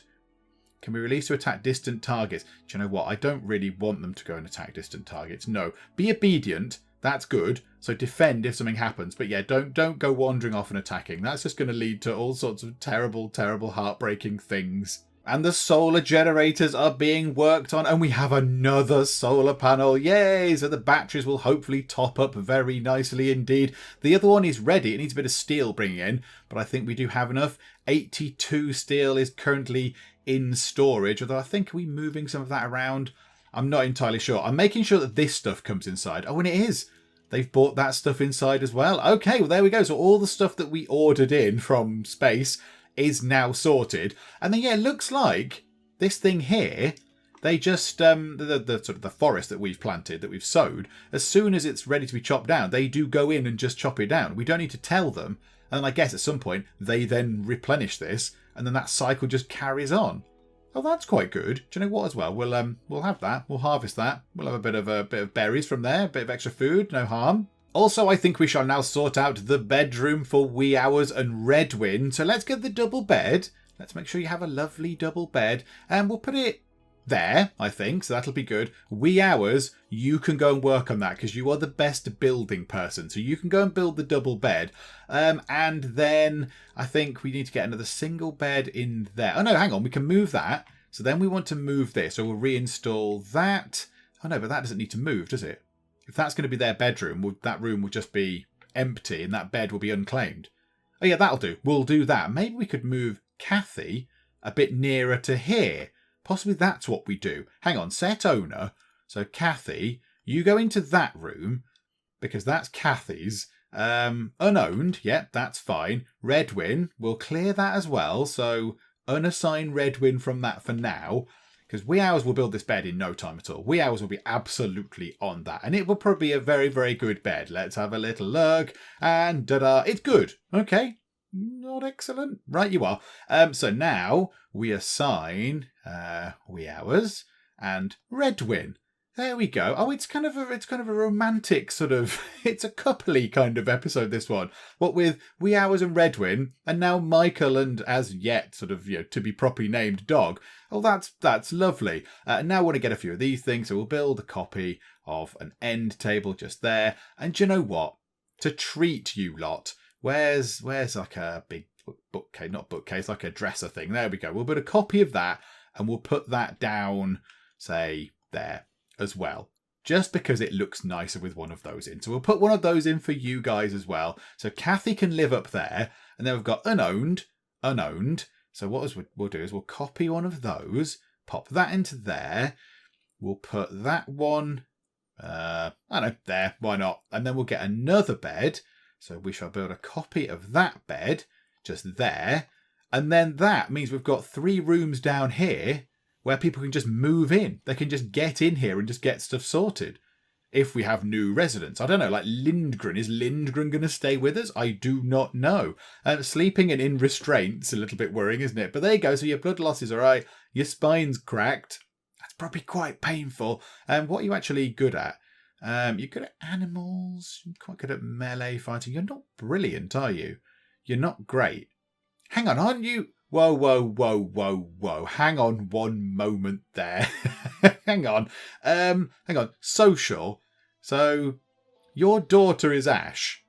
Can be released to attack distant targets. Do you know what? I don't really want them to go and attack distant targets. No. Be obedient. That's good. So defend if something happens. But yeah, don't go wandering off and attacking. That's just going to lead to all sorts of terrible, terrible, heartbreaking things. And the solar generators are being worked on, and we have another solar panel. Yay! So the batteries will hopefully top up very nicely indeed. The other one is ready. It needs a bit of steel bringing in, but I think we do have enough. 82 steel is currently in storage, although I think, are we moving some of that around? I'm not entirely sure. I'm making sure that this stuff comes inside. Oh, and it is. They've bought that stuff inside as well. Okay, well, there we go. So all the stuff that we ordered in from space is now sorted. And then, yeah, it looks like this thing here, they just, the sort of the forest that we've planted, that we've sowed, as soon as it's ready to be chopped down, they do go in and just chop it down. We don't need to tell them. And I guess at some point, they then replenish this, and then that cycle just carries on. Oh, that's quite good. Do you know what as well? We'll have that. We'll harvest that. We'll have a bit of berries from there, a bit of extra food, no harm. Also, I think we shall now sort out the bedroom for Wee Hours and Redwin. So let's get the double bed. Let's make sure you have a lovely double bed. And we'll put it there, I think. So that'll be good. Wee Hours, you can go and work on that because you are the best building person. So you can go and build the double bed. And then I think we need to get another single bed in there. Oh, no, hang on. We can move that. So then we want to move this. So we'll reinstall that. Oh, no, but that doesn't need to move, does it? If that's going to be their bedroom, that room will just be empty and that bed will be unclaimed. Oh yeah, that'll do. We'll do that. Maybe we could move Kathy a bit nearer to here. Possibly that's what we do. Hang on, set owner. So Kathy, you go into that room because that's Kathy's. Unowned, yep, that's fine. Redwin, we'll clear that as well. So unassign Redwin from that for now. Because Wee Hours will build this bed in no time at all. Wee Hours will be absolutely on that. And it will probably be a very, very good bed. Let's have a little look. And ta-da, it's good. Okay. Not excellent. Right, you are. So now we assign Wee Hours and Redwin. There we go. Oh, it's kind of a romantic sort of, it's a coupley kind of episode, this one. What with Wee Hours and Redwin, and now Michael and as yet sort of, to be properly named dog. Oh, that's lovely. Now I want to get a few of these things, so we'll build a copy of an end table just there. And do you know what? To treat you lot, where's like a big bookcase, not bookcase, like a dresser thing. There we go. We'll build a copy of that, and we'll put that down, say, there as well, just because it looks nicer with one of those in. So we'll put one of those in for you guys as well. So Kathy can live up there, and then we've got unowned. So what we'll do is we'll copy one of those, pop that into there. We'll put that one, I don't know, there, why not? And then we'll get another bed. So we shall build a copy of that bed just there. And then that means we've got 3 rooms down here where people can just move in. They can just get in here and just get stuff sorted. If we have new residents, I don't know, like Lindgren. Is Lindgren going to stay with us? I do not know. Sleeping and in restraint's a little bit worrying, isn't it? But there you go. So your blood loss is all right. Your spine's cracked. That's probably quite painful. What are you actually good at? You're good at animals. You're quite good at melee fighting. You're not brilliant, are you? You're not great. Hang on, aren't you? Whoa, whoa, whoa, whoa, whoa. Hang on one moment there. Hang on. Hang on. Social. So, your daughter is Ash.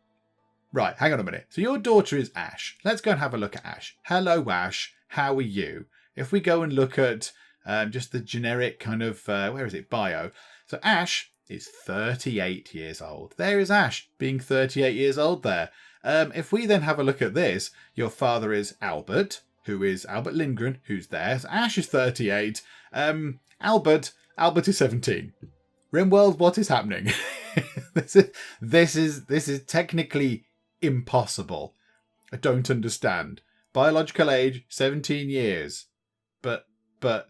Right, hang on a minute. So, your daughter is Ash. Let's go and have a look at Ash. Hello, Ash. How are you? If we go and look at just the generic kind of, where is it, bio. So, Ash is 38 years old. There is Ash being 38 years old there. If we then have a look at this, your father is Albert, who is Albert Lindgren, who's there. So Ash is 38. Albert is 17. Rimworld, what is happening? This is technically impossible. I don't understand. Biological age 17 years, but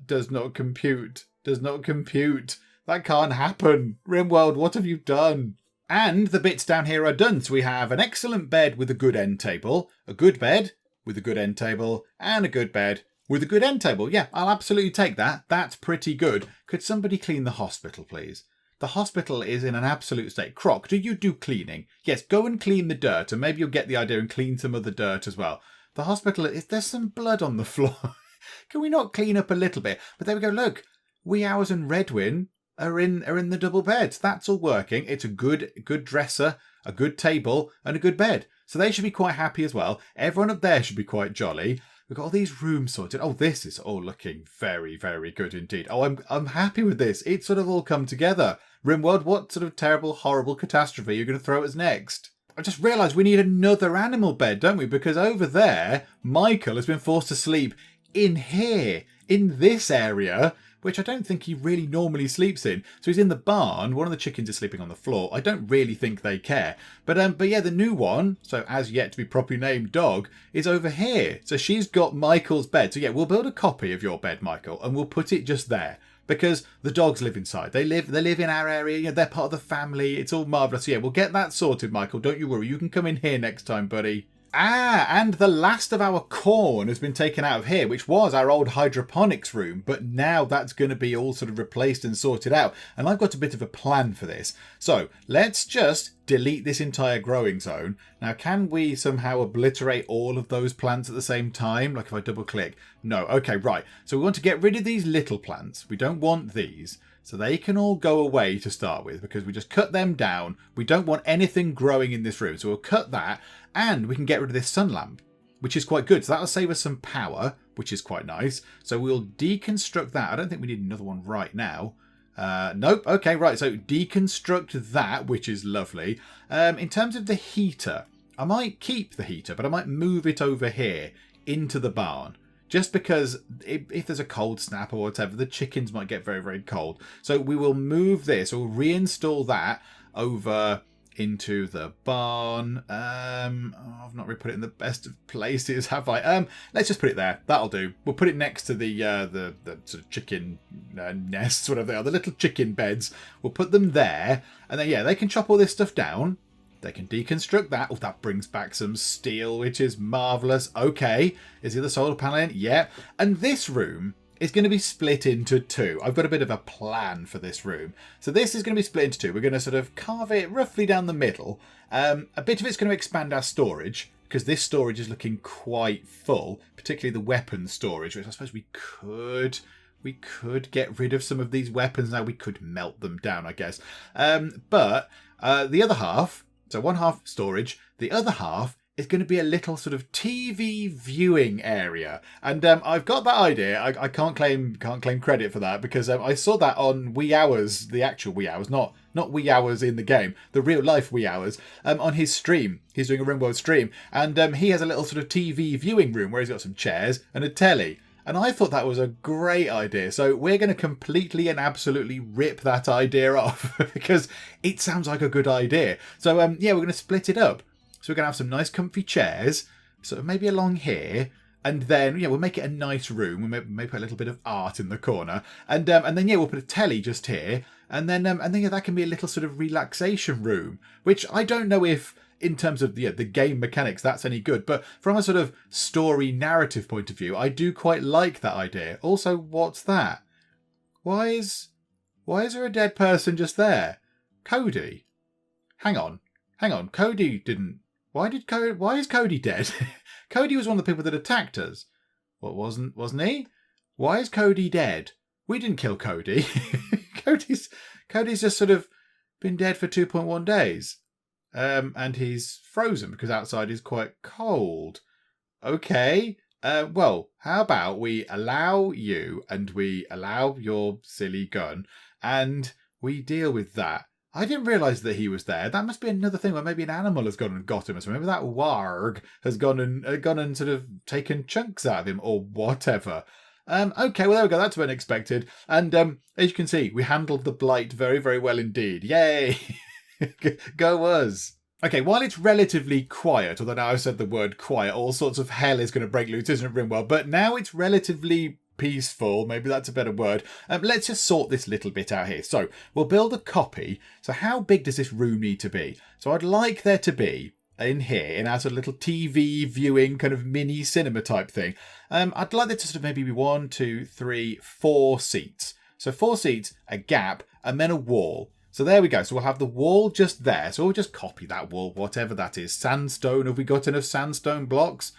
does not compute. Does not compute. That can't happen. Rimworld, what have you done? And the bits down here are done. So we have an excellent bed with a good end table, a good bed with a good end table, and a good bed with a good end table. Yeah, I'll absolutely take that. That's pretty good. Could somebody clean the hospital, please? The hospital is in an absolute state. Croc, do you do cleaning? Yes, go and clean the dirt, and maybe you'll get the idea and clean some of the dirt as well. The hospital, there's some blood on the floor. Can we not clean up a little bit? But there we go, look. Wee Hours and Redwin are in the double beds. That's all working. It's a good dresser, a good table, and a good bed. So they should be quite happy as well. Everyone up there should be quite jolly. We've got all these rooms sorted. Oh, this is all looking very, very good indeed. Oh, I'm happy with this. It's sort of all come together. Rimworld, what sort of terrible, horrible catastrophe are you going to throw at us next? I just realised we need another animal bed, don't we? Because over there, Michael has been forced to sleep in here, in this area, which I don't think he really normally sleeps in. So he's in the barn. One of the chickens is sleeping on the floor. I don't really think they care. But yeah, the new one, so as yet to be properly named Dog, is over here. So she's got Michael's bed. So yeah, we'll build a copy of your bed, Michael, and we'll put it just there. Because the dogs live inside. They live in our area. You know, they're part of the family. It's all marvellous. So yeah, we'll get that sorted, Michael. Don't you worry. You can come in here next time, buddy. And the last of our corn has been taken out of here, which was our old hydroponics room, but now that's going to be all sort of replaced and sorted out. And I've got a bit of a plan for this. So let's just delete this entire growing zone. Now, can we somehow obliterate all of those plants at the same time? Like if I double click? No. Okay, right. So we want to get rid of these little plants. We don't want these. So they can all go away to start with because we just cut them down. We don't want anything growing in this room. So we'll cut that and we can get rid of this sun lamp, which is quite good. So that'll save us some power, which is quite nice. So we'll deconstruct that. I don't think we need another one right now. Nope. Okay, right. So deconstruct that, which is lovely. In terms of the heater, I might keep the heater, but I might move it over here into the barn. Just because if there's a cold snap or whatever, the chickens might get very, very cold. So we will move this or reinstall that over into the barn. I've not really put it in the best of places, have I? Let's just put it there. That'll do. We'll put it next to the sort of chicken nests, whatever they are, the little chicken beds. We'll put them there. And then, yeah, they can chop all this stuff down. They can deconstruct that. Oh, that brings back some steel, which is marvellous. Okay. Is the other solar panel in? Yeah. And this room is going to be split into two. I've got a bit of a plan for this room. So this is going to be split into two. We're going to sort of carve it roughly down the middle. A bit of it's going to expand our storage because this storage is looking quite full, particularly the weapons storage, which I suppose we could get rid of some of these weapons now. We could melt them down, I guess. But the other half, so one half storage, the other half is going to be a little sort of TV viewing area. And I've got that idea. I can't claim credit for that because I saw that on Wee Hours, the actual Wee Hours, not Wee Hours in the game, the real life Wee Hours, on his stream. He's doing a Rimworld stream, and he has a little sort of TV viewing room where he's got some chairs and a telly. And I thought that was a great idea. So we're going to completely and absolutely rip that idea off because it sounds like a good idea. So yeah, we're going to split it up. So we're going to have some nice comfy chairs, sort of maybe along here. And then, yeah, we'll make it a nice room. We'll maybe put a little bit of art in the corner. And then, yeah, we'll put a telly just here. And then yeah, that can be a little sort of relaxation room, which I don't know if, in terms of the game mechanics, that's any good. But from a sort of story narrative point of view, I do quite like that idea. Also, what's that? Why is there a dead person just there? Cody? Hang on. Cody didn't... Why is Cody dead? Cody was one of the people that attacked us. What, wasn't he? Why is Cody dead? We didn't kill Cody. Cody's just sort of been dead for 2.1 days. And he's frozen because outside is quite cold. Okay. Well, how about we allow you and we allow your silly gun and we deal with that. I didn't realise that he was there. That must be another thing where maybe an animal has gone and got him or something. Maybe that warg has gone and sort of taken chunks out of him or whatever. Okay, well, there we go. That's unexpected. And as you can see, we handled the blight very, very well indeed. Yay! Go us. Okay, while it's relatively quiet, although now I've said the word quiet, all sorts of hell is going to break loose, isn't it, Rimworld? But now it's relatively peaceful, maybe that's a better word. Let's just sort this little bit out here. So we'll build a copy. So how big does this room need to be? So I'd like there to be, in here, in our sort of little TV viewing kind of mini cinema type thing, I'd like there to sort of maybe be 1, 2, 3, 4 seats. So 4 seats, a gap, and then a wall. So there we go. So we'll have the wall just there. So we'll just copy that wall, whatever that is. Sandstone. Have we got enough sandstone blocks?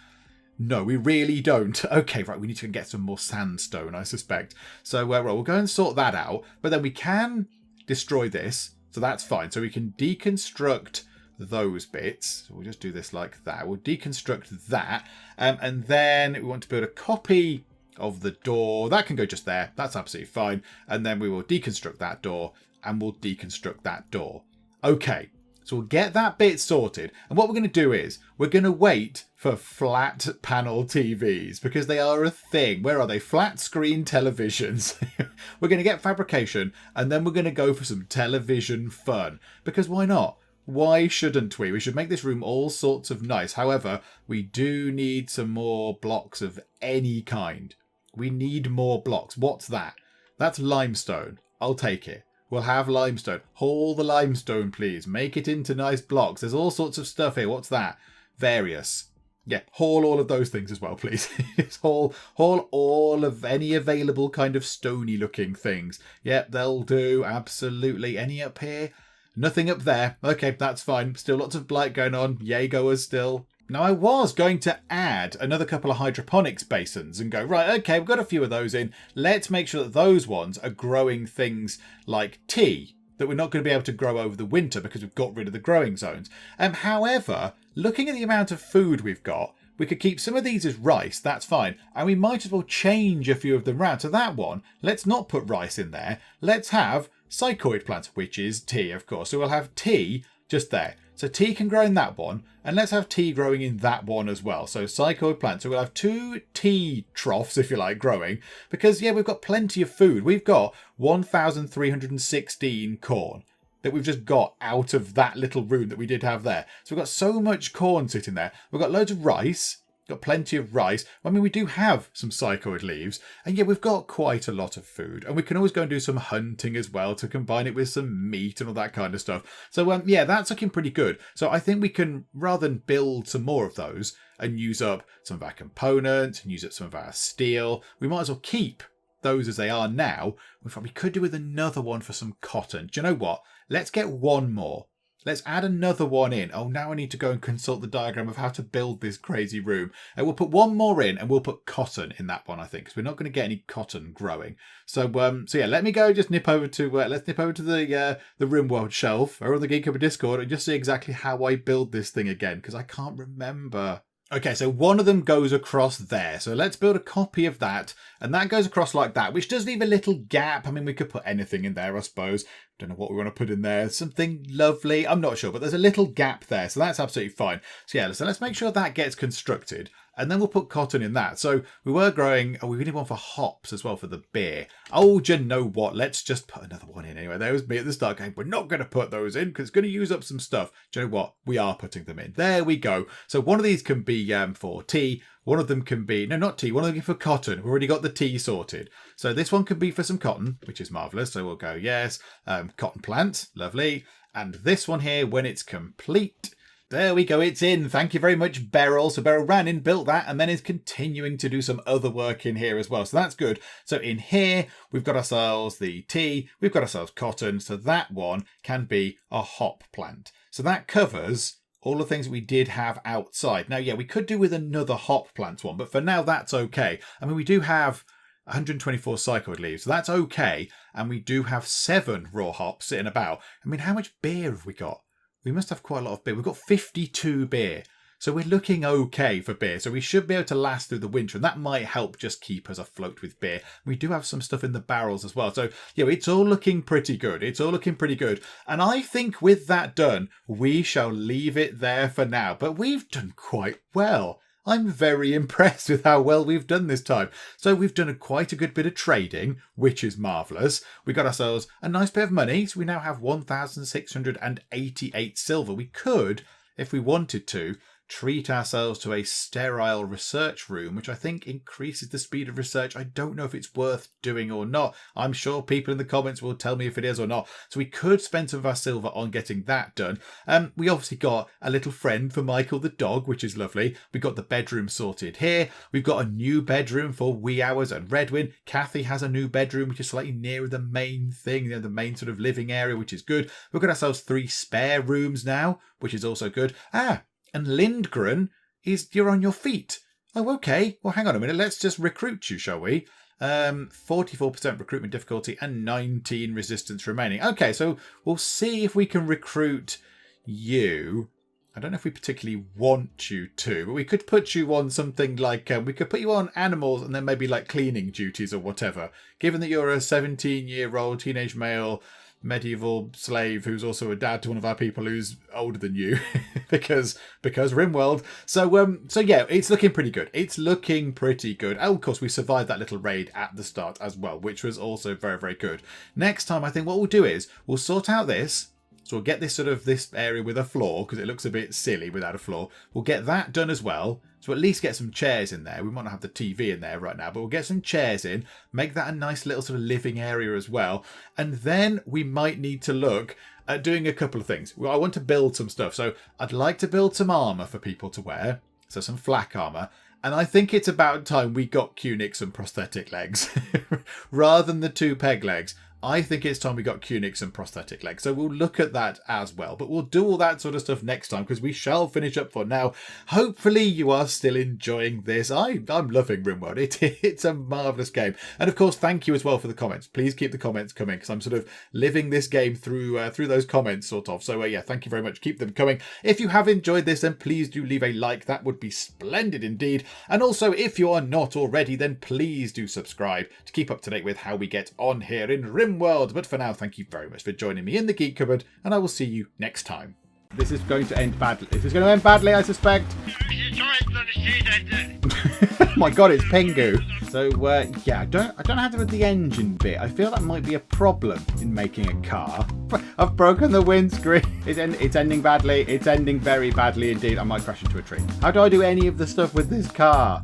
No, we really don't. Okay, right. We need to get some more sandstone, I suspect. So we'll go and sort that out. But then we can destroy this. So that's fine. So we can deconstruct those bits. So we'll just do this like that. We'll deconstruct that. And then we want to build a copy of the door. That can go just there. That's absolutely fine. And then we will deconstruct that door. And we'll deconstruct that door. Okay, so we'll get that bit sorted. And what we're going to do is we're going to wait for flat panel TVs because they are a thing. Where are they? Flat screen televisions. We're going to get fabrication and then we're going to go for some television fun. Because why not? Why shouldn't we? We should make this room all sorts of nice. However, we do need some more blocks of any kind. We need more blocks. What's that? That's limestone. I'll take it. We'll have limestone. Haul the limestone, please. Make it into nice blocks. There's all sorts of stuff here. What's that? Various. Yeah, haul all of those things as well, please. haul all of any available kind of stony looking things. Yep, they'll do. Absolutely. Any up here? Nothing up there. Okay, that's fine. Still lots of blight going on. Yay goers still. Now, I was going to add another couple of hydroponics basins and go, right, okay, we've got a few of those in. Let's make sure that those ones are growing things like tea that we're not going to be able to grow over the winter because we've got rid of the growing zones. However, looking at the amount of food we've got, we could keep some of these as rice, that's fine. And we might as well change a few of them round. So that one, let's not put rice in there. Let's have psychoid plants, which is tea, of course. So we'll have tea just there. So tea can grow in that one, and let's have tea growing in that one as well. So psychoid plants. So we'll have 2 tea troughs, if you like, growing. Because, yeah, we've got plenty of food. We've got 1,316 corn that we've just got out of that little room that we did have there. So we've got so much corn sitting there. We've got loads of rice. Got plenty of rice. I mean, we do have some psychoid leaves. And yeah, we've got quite a lot of food. And we can always go and do some hunting as well to combine it with some meat and all that kind of stuff. So yeah, that's looking pretty good. So I think we can, rather than build some more of those and use up some of our components and use up some of our steel, we might as well keep those as they are now. We could do with another one for some cotton. Do you know what? Let's get one more. Let's add another one in. Oh, now I need to go and consult the diagram of how to build this crazy room. And we'll put one more in, and we'll put cotton in that one, I think, because we're not going to get any cotton growing. So yeah, let me go. Just nip over to let's nip over to the Rimworld shelf or on the Geek Cupboard Discord and just see exactly how I build this thing again, because I can't remember. Okay, so one of them goes across there. So let's build a copy of that. And that goes across like that, which does leave a little gap. I mean, we could put anything in there, I suppose. Don't know what we want to put in there. Something lovely. I'm not sure, but there's a little gap there. So that's absolutely fine. So yeah, so let's make sure that gets constructed. And then we'll put cotton in that. So we were growing... Oh, we need one for hops as well for the beer. Oh, do you know what? Let's just put another one in anyway. There was me at the start going, we're not going to put those in because it's going to use up some stuff. Do you know what? We are putting them in. There we go. So one of these can be for tea. One of them can be... No, not tea. One of them can be for cotton. We've already got the tea sorted. So this one can be for some cotton, which is marvellous. So we'll go, yes. Cotton plant. Lovely. And this one here, when it's complete... There we go, it's in. Thank you very much, Beryl. So Beryl ran in, built that, and then is continuing to do some other work in here as well. So that's good. So in here, we've got ourselves the tea, we've got ourselves cotton. So that one can be a hop plant. So that covers all the things that we did have outside. Now, yeah, we could do with another hop plant one, but for now, that's okay. I mean, we do have 124 cycled leaves, so that's okay. And we do have 7 raw hops sitting about. I mean, how much beer have we got? We must have quite a lot of beer. We've got 52 beer. So we're looking okay for beer. So we should be able to last through the winter. And that might help just keep us afloat with beer. We do have some stuff in the barrels as well. So, yeah, it's all looking pretty good. It's all looking pretty good. And I think with that done, we shall leave it there for now. But we've done quite well. I'm very impressed with how well we've done this time. So we've done quite a good bit of trading, which is marvellous. We got ourselves a nice bit of money. So we now have 1,688 silver. We could, if we wanted to, treat ourselves to a sterile research room, which I think increases the speed of research. I don't know if it's worth doing or not. I'm sure people in the comments will tell me if it is or not. So we could spend some of our silver on getting that done. We obviously got a little friend for Michael the dog, which is lovely. We got the bedroom sorted here. We've got a new bedroom for Wee Hours and Redwin. Kathy has a new bedroom, which is slightly nearer the main thing, the main sort of living area, which is good. We've got ourselves 3 spare rooms now, which is also good. And Lindgren, you're on your feet. Oh, okay. Well, hang on a minute. Let's just recruit you, shall we? 44% recruitment difficulty and 19 resistance remaining. Okay, so we'll see if we can recruit you. I don't know if we particularly want you to, but we could put you on something like... we could put you on animals and then maybe like cleaning duties or whatever. Given that you're a 17-year-old teenage male... medieval slave who's also a dad to one of our people who's older than you because Rimworld. So yeah, it's looking pretty good. It's looking pretty good. Oh, of course, we survived that little raid at the start as well, which was also very, very good. Next time, I think what we'll do is we'll sort out this. So we'll get this area with a floor because it looks a bit silly without a floor. We'll get that done as well. So at least get some chairs in there. We might not have the TV in there right now, but we'll get some chairs in, make that a nice little sort of living area as well. And then we might need to look at doing a couple of things. Well, I want to build some stuff. So I'd like to build some armour for people to wear. So some flak armour. And I think it's about time we got Cunics and prosthetic legs rather than the 2 peg legs. I think it's time we got Cunics and prosthetic legs. So we'll look at that as well. But we'll do all that sort of stuff next time because we shall finish up for now. Hopefully you are still enjoying this. I'm loving Rimworld. It's a marvellous game. And of course, thank you as well for the comments. Please keep the comments coming because I'm sort of living this game through those comments sort of. So yeah, thank you very much. Keep them coming. If you have enjoyed this, then please do leave a like. That would be splendid indeed. And also, if you are not already, then please do subscribe to keep up to date with how we get on here in Rimworld. But for now, thank you very much for joining me in the Geek Cupboard, and I will see you next time. This is going to end badly. This is going to end badly, I suspect. Oh my god, it's Pingu. So yeah, I don't know how to do the engine bit. I feel that might be a problem in making a car. I've broken the windscreen. It's ending badly. It's ending very badly indeed. I might crash into a tree. How do I do any of the stuff with this car?